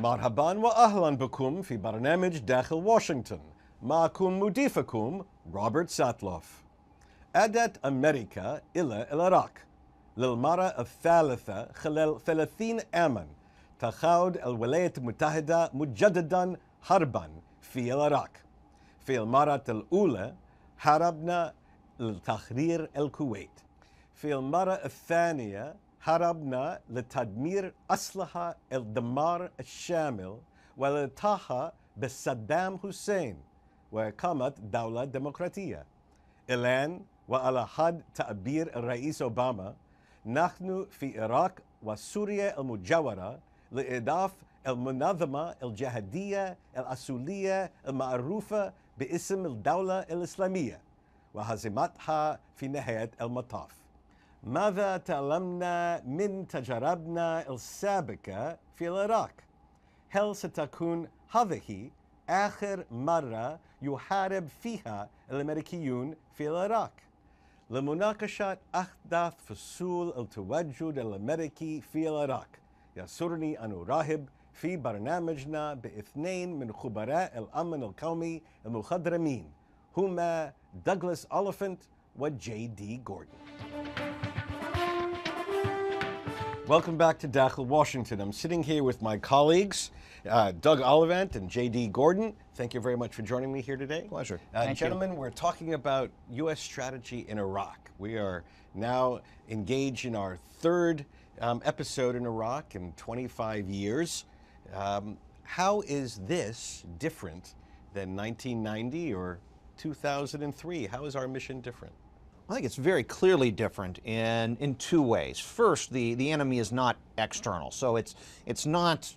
مرحبا وأهلا بكم في برنامج داخل واشنطن. معكم مضيفكم روبرت ساتلوف. أدت أمريكا إلى العراق للمرة الثالثة خلال 30 عاما. تخوض الولايات المتحدة مجددا حربا في العراق. في المرة الأولى حاربنا لتحرير الكويت. في المرة الثانية حاربنا لتدمير أسلحة الدمار الشامل والالتحاق بصدام حسين وإقامة دولة ديمقراطية. الآن وعلى حد تعبير الرئيس أوباما نحن في العراق وسوريا المجاورة لإضعاف المنظمة الجهادية الأصولية المعروفة باسم الدولة الإسلامية وهزيمتها في نهاية المطاف. ماذا تعلمنا من تجاربنا السابقة في العراق؟ هل ستكون هذه آخر مرة يحارب فيها الأمريكيون في العراق؟ لمناقشة أحدث فصول التواجد الأمريكي في العراق يسرني أن أرحب في برنامجنا باثنين من خبراء الأمن القومي المخضرمين هما دوغلاس أوليفانت وJD Gordon. Welcome back to Dakhil, Washington. I'm sitting here with my colleagues, Doug Oliphant and J.D. Gordon. Thank you very much for joining me here today. Pleasure. Gentlemen, we're talking about U.S. strategy in Iraq. We are now engaged in our third episode in Iraq in 25 years. How is this different than 1990 or 2003? How is our mission different? I think it's very clearly different in two ways. First, the enemy is not external, so it's not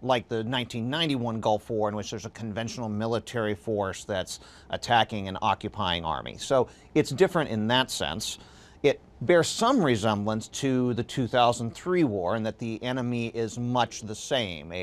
like the 1991 Gulf War in which there's a conventional military force that's attacking an occupying army. So it's different in that sense. It bears some resemblance to the 2003 war in that the enemy is much the same,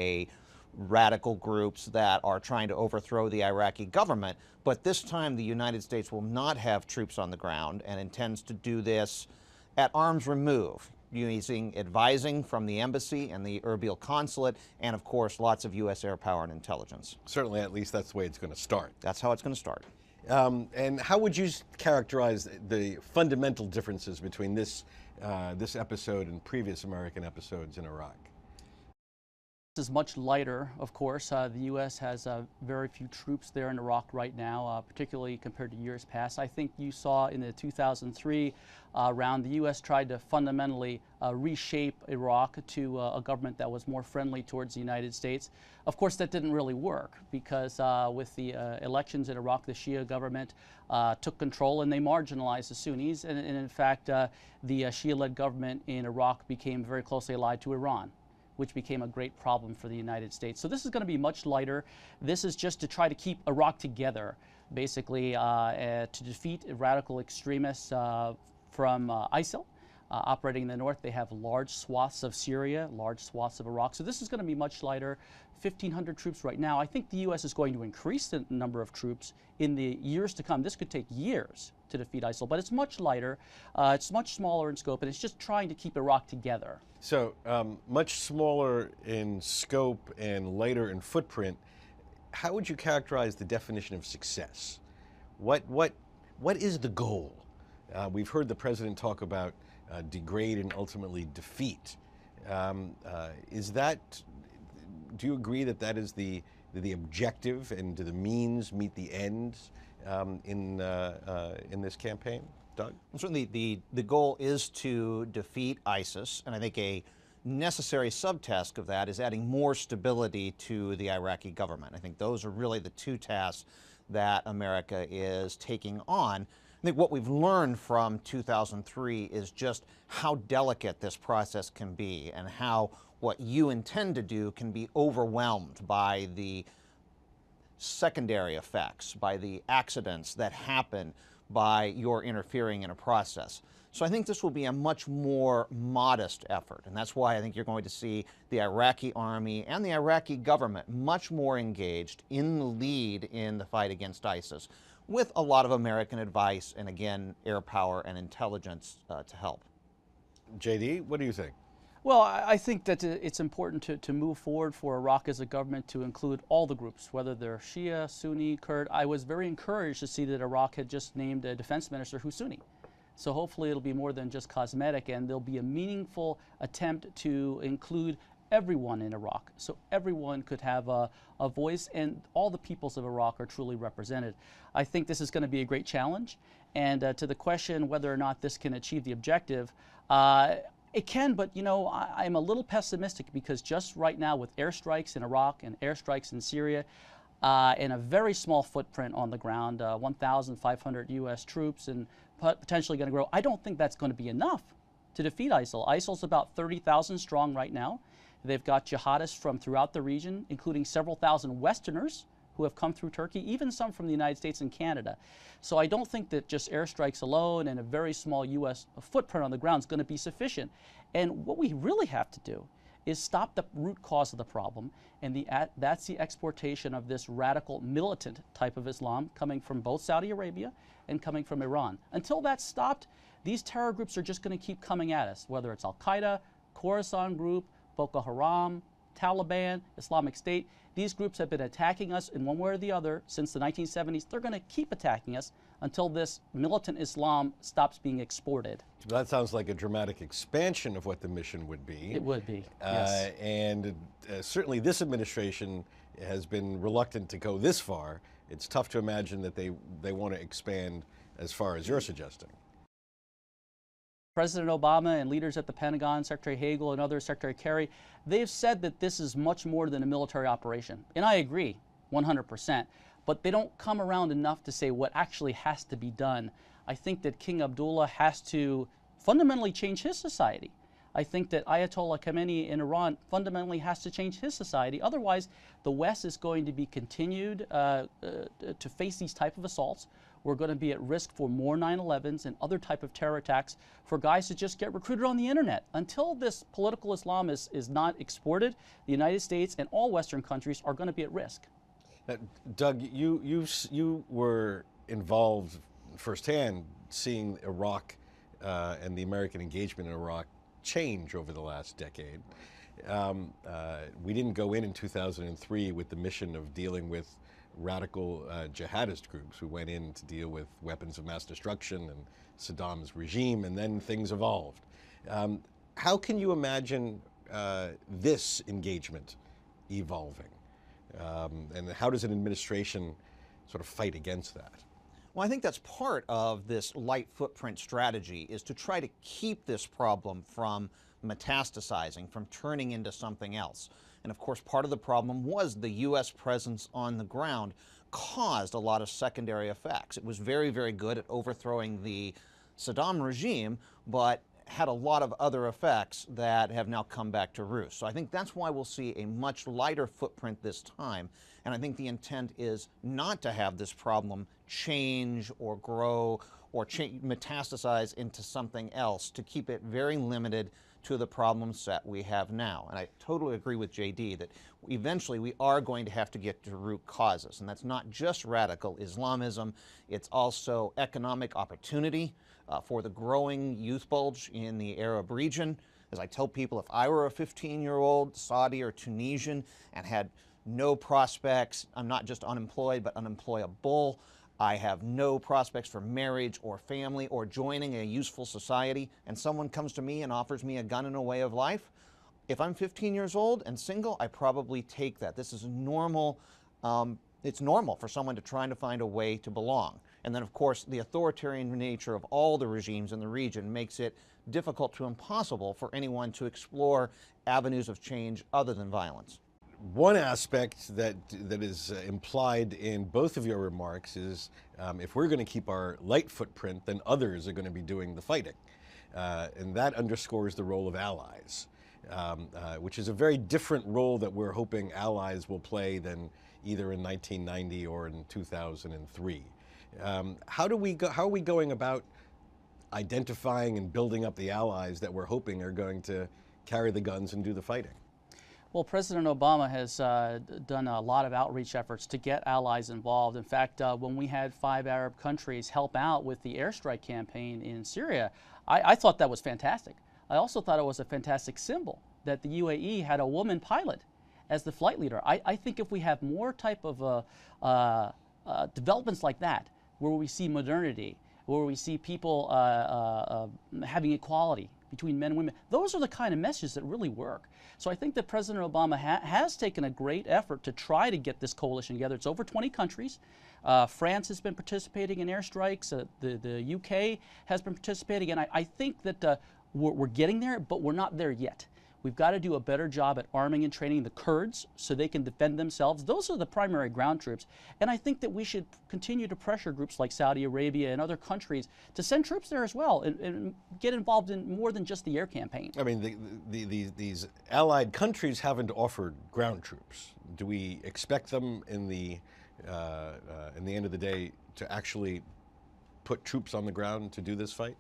radical groups that are trying to overthrow the Iraqi government, but this time the United States will not have troops on the ground and intends to do this at arm's remove, using advising from the embassy and the Erbil consulate, and of course lots of U.S. air power and intelligence. Certainly, at least that's the way it's going to start. That's how it's going to start. And how would you characterize the fundamental differences between this episode and previous American episodes in Iraq? This is much lighter, of course. The U.S. has very few troops there in Iraq right now, particularly compared to years past. I think you saw in the 2003 round, the U.S. tried to fundamentally reshape Iraq to a government that was more friendly towards the United States. Of course, that didn't really work because with the elections in Iraq, the Shia government took control and they marginalized the Sunnis. And in fact, the Shia-led government in Iraq became very closely allied to Iran, which became a great problem for the United States. So this is going to be much lighter. This is just to try to keep Iraq together, basically to defeat radical extremists from ISIL operating in the north. They have large swaths of Syria, large swaths of Iraq. So this is going to be much lighter. 1,500 troops right now. I think the U.S. is going to increase the number of troops in the years to come. This could take years to defeat ISIL, but it's much lighter. It's much smaller in scope, and it's just trying to keep Iraq together. So much smaller in scope and lighter in footprint. How would you characterize the definition of success? What is the goal? We've heard the president talk about degrade and ultimately defeat. Do you agree that that is the objective, and do the means meet the ends in this campaign? Doug? Well, certainly the goal is to defeat ISIS, and I think a necessary subtask of that is adding more stability to the Iraqi government. I think those are really the two tasks that America is taking on. I think what we've learned from 2003 is just how delicate this process can be and how what you intend to do can be overwhelmed by the secondary effects, by the accidents that happen by your interfering in a process. So I think this will be a much more modest effort, and that's why I think you're going to see the Iraqi army and the Iraqi government much more engaged in the lead in the fight against ISIS, with a lot of American advice and, again, air power and intelligence to help. JD, what do you think? Well, I think that it's important to move forward for Iraq as a government to include all the groups, whether they're Shia, Sunni, Kurd. I was very encouraged to see that Iraq had just named a defense minister who's Sunni. So hopefully it'll be more than just cosmetic, and there'll be a meaningful attempt to include everyone in Iraq, so everyone could have a voice, and all the peoples of Iraq are truly represented. I think this is going to be a great challenge, and to the question whether or not this can achieve the objective, it can, but you know, I'm a little pessimistic because just right now with airstrikes in Iraq and airstrikes in Syria, and a very small footprint on the ground, 1,500 U.S. troops, and potentially going to grow, I don't think that's going to be enough to defeat ISIL. ISIL's about 30,000 strong right now. They've got jihadists from throughout the region, including several thousand Westerners who have come through Turkey, even some from the United States and Canada. So I don't think that just airstrikes alone and a very small U.S. footprint on the ground is going to be sufficient. And what we really have to do is stop the root cause of the problem, and that's the exportation of this radical militant type of Islam coming from both Saudi Arabia and coming from Iran. Until that's stopped, these terror groups are just going to keep coming at us, whether it's Al-Qaeda, Khorasan Group, Boko Haram, Taliban, Islamic State. These groups have been attacking us in one way or the other since the 1970s. They're going to keep attacking us until this militant Islam stops being exported. That sounds like a dramatic expansion of what the mission would be. It would be, yes. And certainly this administration has been reluctant to go this far. It's tough to imagine that they want to expand as far as you're suggesting. President Obama and leaders at the Pentagon, Secretary Hagel and others, Secretary Kerry, they've said that this is much more than a military operation. And I agree, 100%. But they don't come around enough to say what actually has to be done. I think that King Abdullah has to fundamentally change his society. I think that Ayatollah Khamenei in Iran fundamentally has to change his society. Otherwise, the West is going to be continued to face these type of assaults. We're going to be at risk for more 9/11s and other type of terror attacks for guys to just get recruited on the internet. Until this political Islam is not exported, the United States and all Western countries are going to be at risk. Doug, you were involved firsthand seeing Iraq and the American engagement in Iraq change over the last decade. We didn't go in 2003 with the mission of dealing with radical jihadist groups who went in to deal with weapons of mass destruction and Saddam's regime, and then things evolved. How can you imagine this engagement evolving? And how does an administration sort of fight against that? Well, I think that's part of this light footprint strategy, is to try to keep this problem from metastasizing, from turning into something else. And of course, part of the problem was the U.S. presence on the ground caused a lot of secondary effects. It was very, very good at overthrowing the Saddam regime, but had a lot of other effects that have now come back to roost. So I think that's why we'll see a much lighter footprint this time. And I think the intent is not to have this problem change or grow or metastasize into something else, to keep it very limited to the problem set we have now. And I totally agree with JD that eventually we are going to have to get to root causes. And that's not just radical Islamism, it's also economic opportunity for the growing youth bulge in the Arab region. As I tell people, if I were a 15-year-old Saudi or Tunisian and had no prospects, I'm not just unemployed, but unemployable, I have no prospects for marriage or family or joining a useful society, and someone comes to me and offers me a gun and a way of life, if I'm 15 years old and single, I probably take that. This is normal. It's normal for someone to try to find a way to belong. And then, of course, the authoritarian nature of all the regimes in the region makes it difficult to impossible for anyone to explore avenues of change other than violence. One aspect that is implied in both of your remarks is if we're going to keep our light footprint, then others are going to be doing the fighting. And that underscores the role of allies, which is a very different role that we're hoping allies will play than either in 1990 or in 2003. How are we going about identifying and building up the allies that we're hoping are going to carry the guns and do the fighting? Well, President Obama has done a lot of outreach efforts to get allies involved. In fact, when we had 5 Arab countries help out with the airstrike campaign in Syria, I thought that was fantastic. I also thought it was a fantastic symbol that the UAE had a woman pilot as the flight leader. I think if we have more type of developments like that, where we see modernity, where we see people having equality between men and women, those are the kind of messages that really work. So I think that President Obama has taken a great effort to try to get this coalition together. It's over 20 countries. France has been participating in airstrikes. The UK has been participating. And I think that we're getting there, but we're not there yet. We've got to do a better job at arming and training the Kurds so they can defend themselves. Those are the primary ground troops. And I think that we should continue to pressure groups like Saudi Arabia and other countries to send troops there as well and get involved in more than just the air campaign. I mean, these allied countries haven't offered ground troops. Do we expect them in the end of the day to actually put troops on the ground to do this fight?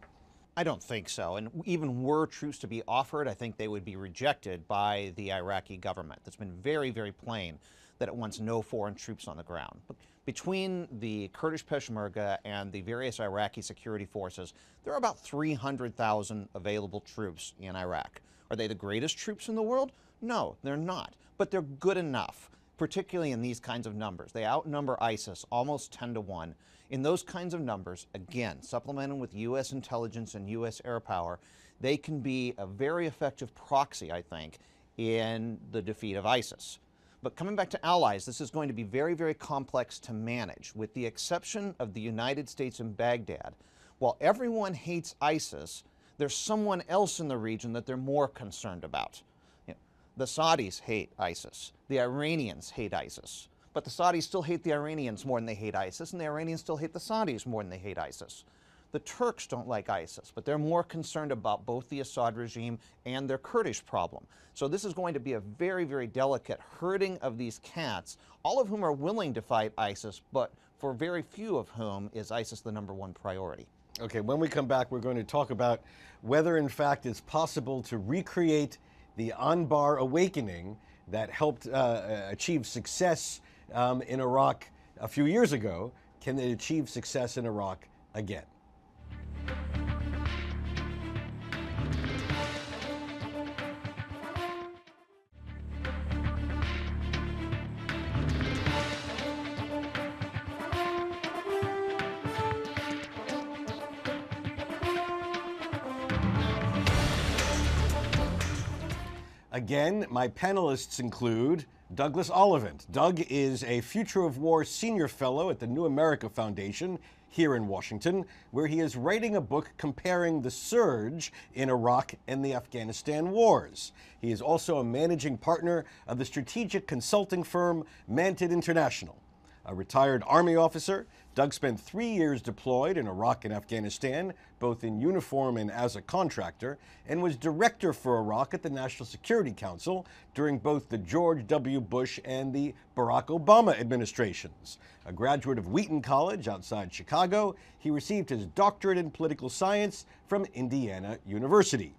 I don't think so. And even were troops to be offered, I think they would be rejected by the Iraqi government. That's been very, very plain that it wants no foreign troops on the ground. But between the Kurdish Peshmerga and the various Iraqi security forces, there are about 300,000 available troops in Iraq. Are they the greatest troops in the world? No, they're not. But they're good enough, particularly in these kinds of numbers. They outnumber ISIS almost 10 to 1. In those kinds of numbers, again, supplemented with U.S. intelligence and U.S. air power, they can be a very effective proxy, I think, in the defeat of ISIS. But coming back to allies, this is going to be very, very complex to manage. With the exception of the United States and Baghdad, while everyone hates ISIS, there's someone else in the region that they're more concerned about. You know, the Saudis hate ISIS. The Iranians hate ISIS. But the Saudis still hate the Iranians more than they hate ISIS, and the Iranians still hate the Saudis more than they hate ISIS. The Turks don't like ISIS, but they're more concerned about both the Assad regime and their Kurdish problem. So this is going to be a very, very delicate herding of these cats, all of whom are willing to fight ISIS, but for very few of whom is ISIS the #1 priority. Okay, when we come back, we're going to talk about whether, in fact, it's possible to recreate the Anbar awakening that helped achieve success in Iraq a few years ago. Can it achieve success in Iraq again? Again, my panelists include Douglas Ollivant. Doug is a Future of War Senior Fellow at the New America Foundation here in Washington, where he is writing a book comparing the surge in Iraq and the Afghanistan wars. He is also a managing partner of the strategic consulting firm Manted International. A retired Army officer, Doug spent 3 years deployed in Iraq and Afghanistan, both in uniform and as a contractor, and was director for Iraq at the National Security Council during both the George W. Bush and the Barack Obama administrations. A graduate of Wheaton College outside Chicago, he received his doctorate in political science from Indiana University.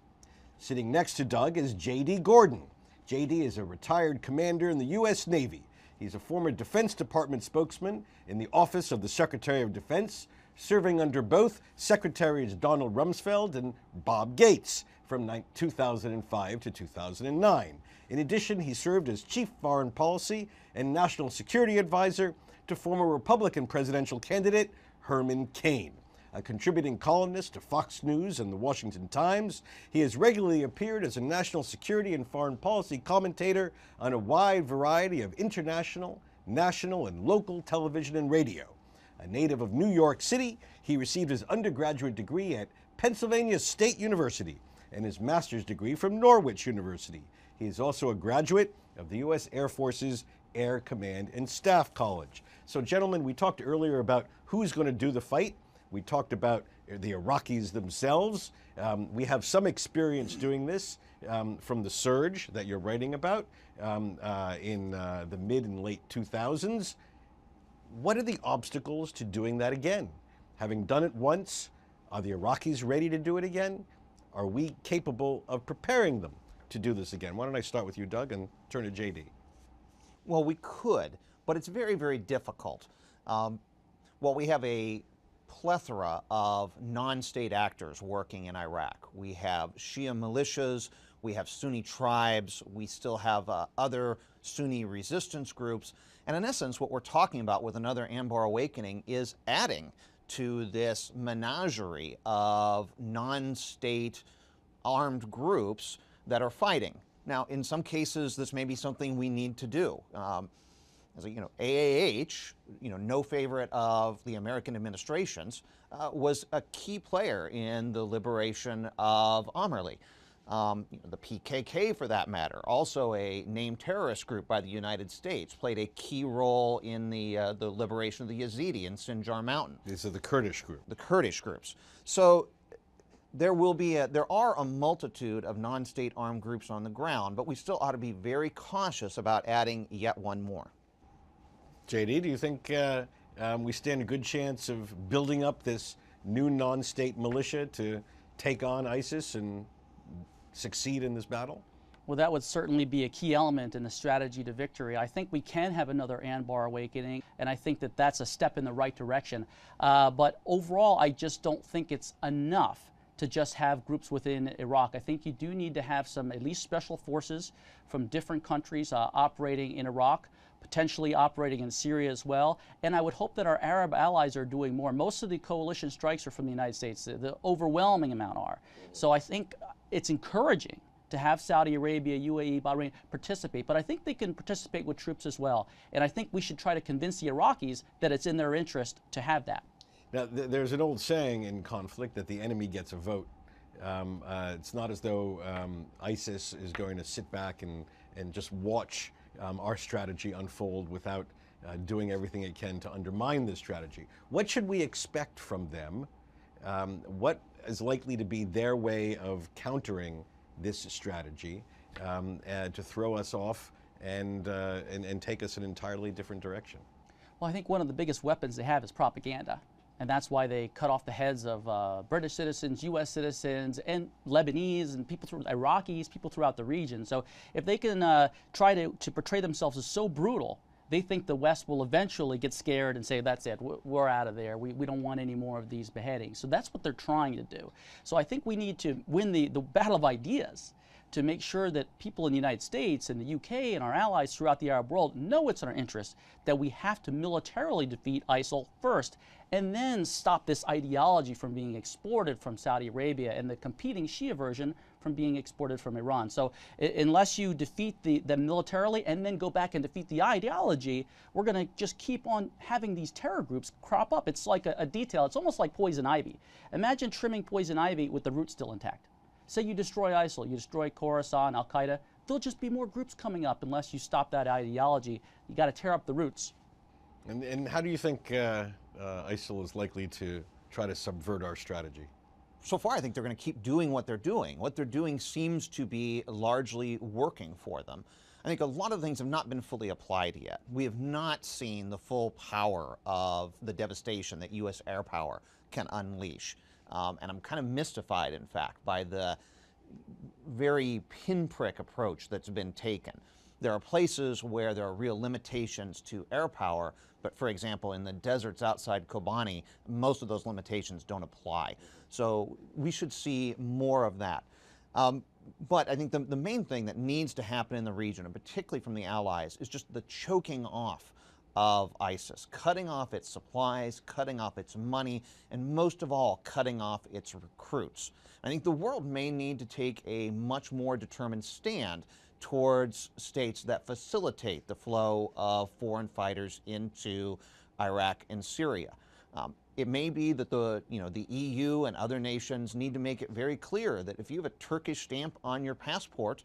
Sitting next to Doug is J.D. Gordon. J.D. is a retired commander in the U.S. Navy. He's a former Defense Department spokesman in the Office of the Secretary of Defense, serving under both Secretaries Donald Rumsfeld and Bob Gates from 2005 to 2009. In addition, he served as Chief Foreign Policy and National Security Advisor to former Republican presidential candidate Herman Cain. A contributing columnist to Fox News and the Washington Times, he has regularly appeared as a national security and foreign policy commentator on a wide variety of international, national, and local television and radio. A native of New York City, he received his undergraduate degree at Pennsylvania State University and his master's degree from Norwich University. He is also a graduate of the U.S. Air Force's Air Command and Staff College. So, gentlemen, we talked earlier about who's going to do the fight. We talked about the Iraqis themselves. We have some experience doing this from the surge that you're writing about in the mid and late 2000s. What are the obstacles to doing that again? Having done it once, are the Iraqis ready to do it again? Are we capable of preparing them to do this again? Why don't I start with you, Doug, and turn to J.D. Well, we could, but it's very, very difficult. While we have a plethora of non-state actors working in Iraq. We have Shia militias, we have Sunni tribes, we still have other Sunni resistance groups, and in essence what we're talking about with another Anbar Awakening is adding to this menagerie of non-state armed groups that are fighting. Now, in some cases, this may be something we need to do. As AAH, no favorite of the American administrations, was a key player in the liberation of Amerli. The PKK, for that matter, also a named terrorist group by the United States, played a key role in the liberation of the Yazidi in Sinjar Mountain. These are the Kurdish group. The Kurdish groups. So there are a multitude of non-state armed groups on the ground, but we still ought to be very cautious about adding yet one more. JD, do you think we stand a good chance of building up this new non-state militia to take on ISIS and succeed in this battle? Well, that would certainly be a key element in the strategy to victory. I think we can have another Anbar Awakening, and I think that that's a step in the right direction. But overall, I just don't think it's enough to just have groups within Iraq. I think you do need to have some, at least special forces from different countries operating in Iraq, potentially operating in Syria as well. And I would hope that our Arab allies are doing more. Most of the coalition strikes are from the United States. The overwhelming amount are. So I think it's encouraging to have Saudi Arabia, UAE, Bahrain participate, but I think they can participate with troops as well. And I think we should try to convince the Iraqis that it's in their interest to have that. Now, there's an old saying in conflict that the enemy gets a vote. It's not as though ISIS is going to sit back and just watch our strategy unfold without doing everything it can to undermine this strategy. What should we expect from them? What is likely to be their way of countering this strategy to throw us off and take us in an entirely different direction? Well, I think one of the biggest weapons they have is propaganda. And that's why they cut off the heads of British citizens, U.S. citizens, and Lebanese, and Iraqis, people throughout the region. So if they can try to portray themselves as so brutal, they think the West will eventually get scared and say, that's it, we're out of there. We don't want any more of these beheadings. So that's what they're trying to do. So I think we need to win the battle of ideas to make sure that people in the United States and the UK and our allies throughout the Arab world know it's in our interest that we have to militarily defeat ISIL first and then stop this ideology from being exported from Saudi Arabia and the competing Shia version from being exported from Iran. So unless you defeat them militarily and then go back and defeat the ideology, we're going to just keep on having these terror groups crop up. It's like a detail. It's almost like poison ivy. Imagine trimming poison ivy with the roots still intact. Say you destroy ISIL, you destroy Khorasan, Al-Qaeda, there'll just be more groups coming up unless you stop that ideology. You got to tear up the roots. And how do you think ISIL is likely to try to subvert our strategy? So far, I think they're going to keep doing what they're doing. What they're doing seems to be largely working for them. I think a lot of things have not been fully applied yet. We have not seen the full power of the devastation that U.S. air power can unleash. And I'm kind of mystified, in fact, by the very pinprick approach that's been taken. There are places where there are real limitations to air power, but for example, in the deserts outside Kobani, most of those limitations don't apply. So we should see more of that. But I think the main thing that needs to happen in the region, and particularly from the allies, is just the choking off of ISIS, cutting off its supplies, cutting off its money, and most of all, cutting off its recruits. I think the world may need to take a much more determined stand towards states that facilitate the flow of foreign fighters into Iraq and Syria. It may be that the EU and other nations need to make it very clear that if you have a Turkish stamp on your passport,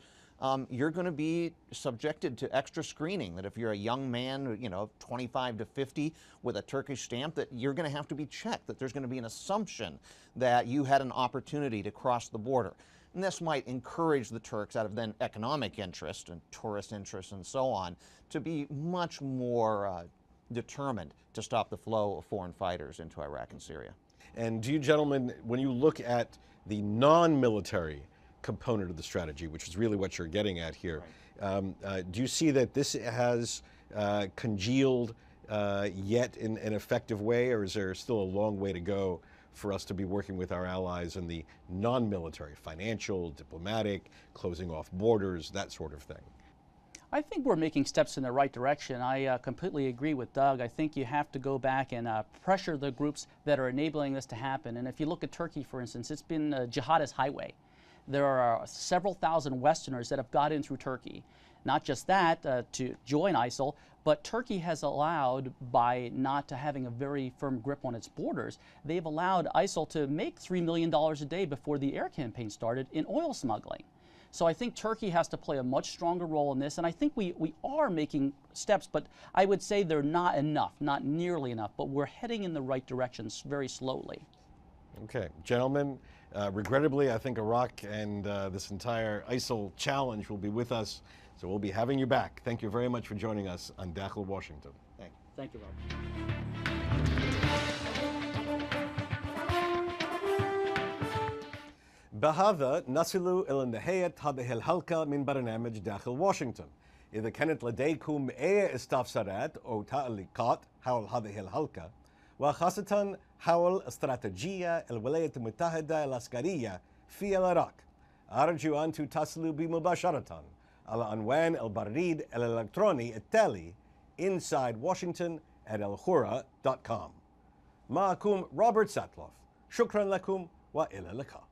you're going to be subjected to extra screening, that if you're a young man, 25 to 50 with a Turkish stamp, that you're going to have to be checked, that there's going to be an assumption that you had an opportunity to cross the border. And this might encourage the Turks, out of then economic interest and tourist interest and so on, to be much more determined to stop the flow of foreign fighters into Iraq and Syria. And do you gentlemen, when you look at the non-military component of the strategy, which is really what you're getting at here, do you see that this has congealed yet in an effective way, or is there still a long way to go for us to be working with our allies in the non-military, financial, diplomatic, closing off borders, that sort of thing? I think we're making steps in the right direction. I completely agree with Doug. I think you have to go back and pressure the groups that are enabling this to happen. And if you look at Turkey, for instance, it's been a jihadist highway. There are several thousand Westerners that have got in through Turkey. Not just that, to join ISIL, but Turkey has allowed, by not having a very firm grip on its borders, they've allowed ISIL to make $3 million a day before the air campaign started in oil smuggling. So I think Turkey has to play a much stronger role in this, and I think we are making steps, but I would say they're not enough, not nearly enough, but we're heading in the right direction very slowly. Okay, gentlemen, regrettably, I think Iraq and this entire ISIL challenge will be with us, so we'll be having you back. Thank you very much for joining us on Dakhil, Washington. Thank you. Thank you, Robert. بهذا نصل إلى نهاية هذه الحلقة من برنامج داخل واشنطن. إذا كانت لديكم أي استفسارات أو تعليقات حول هذه الحلقة، وخاصة حول استراتيجية الولايات المتحدة العسكرية في العراق، أرجو أن تتصلوا بي مباشرة على عنوان البريد الإلكتروني التالي insidewashington@alhura.com. معكم روبرت ساتلوف. شكرا لكم وإلى اللقاء.